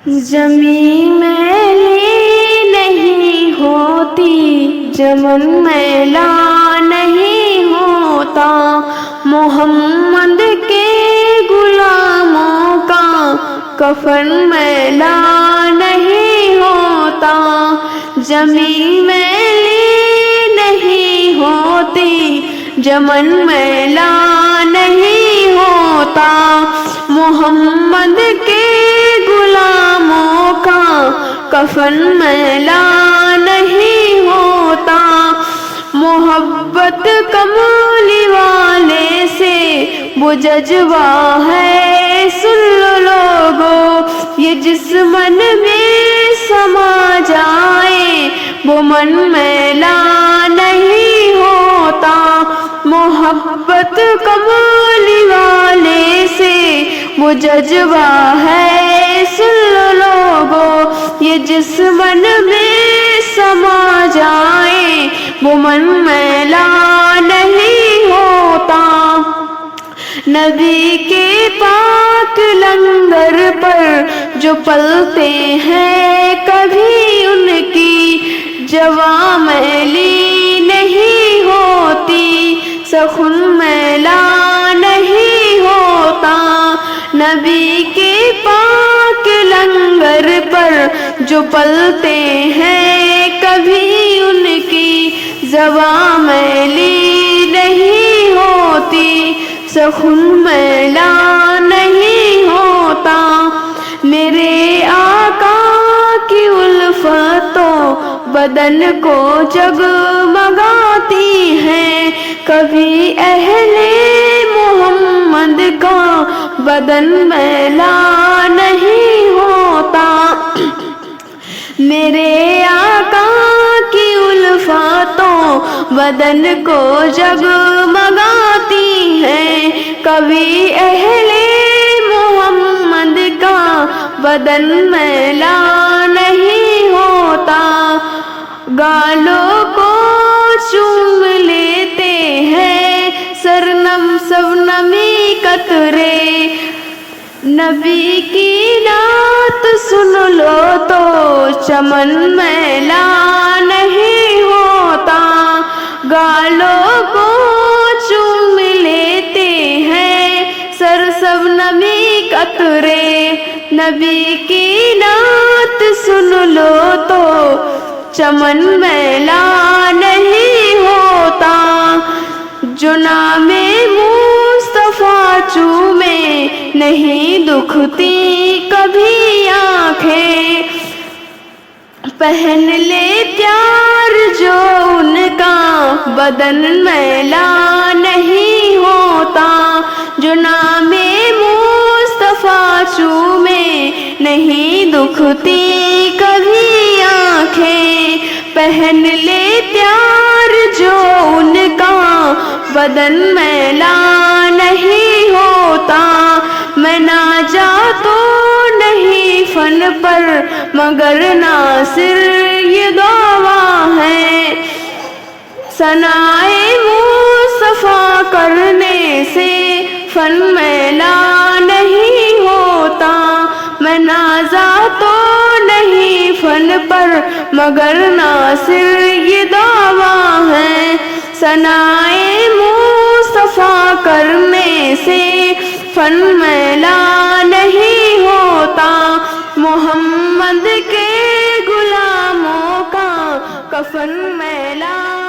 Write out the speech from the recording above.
زمین میلی نہیں ہوتی، چمن میلا نہیں ہوتا، محمد کے غلاموں کا کفن میلا نہیں ہوتا۔ زمین میلی نہیں ہوتی، چمن میلا نہیں ہوتا، محمد کے غلاموں کا کفن میلا نہیں ہوتا۔ محبت کملی والے سے وہ جذبہ ہے، سن لو لوگو، یہ جس من میں سما جائے وہ من میلا نہیں ہوتا۔ محبت کملی والے سے وہ جذبہ ہے، سن لو لوگو، یہ جس من میں سما جائے وہ من میلا نہیں ہوتا۔ نبی کے پاک لنگر پر جو پلتے ہیں، کبھی ان کی جواں میلی نہیں ہوتی، سخن میلا نہیں ہوتا۔ نبی کے پاک لنگر پر جو پلتے ہیں، کبھی ان کی زباں میلی نہیں ہوتی، سخن میلا نہیں ہوتا۔ میرے آقا کی الفتوں بدن کو جگمگاتی ہیں، کبھی اہل محمد کا بدن میلا نہیں ہوتا۔ میرے آقا کی الفتوں بدن کو جگمگاتی ہیں، کبھی اہل محمد کا بدن میلا نہیں ہوتا۔ گالوں کو چوم لیتے ہیں سرنم شبنمی قطرے، نبی کی نعت سن لو تو چمن میلا نہیں ہوتا۔ گالوں کو چوم لیتے ہیں شبنمی قطرے، نبی کی نعت سن لو تو چمن میلا نہیں ہوتا۔ جو نام مصطفیٰ چومے نہیں دکھتی کبھی آنکھیں، پہن لے پیار جو ان کا بدن میلا نہیں ہوتا۔ جو نام مصطفیٰ چومے نہیں دکھتی کبھی آنکھیں، پہن لے پیار جو ان کا بدن میلا نہیں ہوتا۔ میں نہ جاتو نہیں فن پر مگر ناصر یہ دعویٰ ہے، ثنائے مصطفیٰ کرنے سے فن میلا نہیں ہوتا۔ میں نازا تو نہیں فن پر مگر ناصر یہ دعویٰ ہے، ثنائے مصطفیٰ کرنے سے فن میلا نہیں ہوتا۔ محمد کے غلاموں کا کفن میلا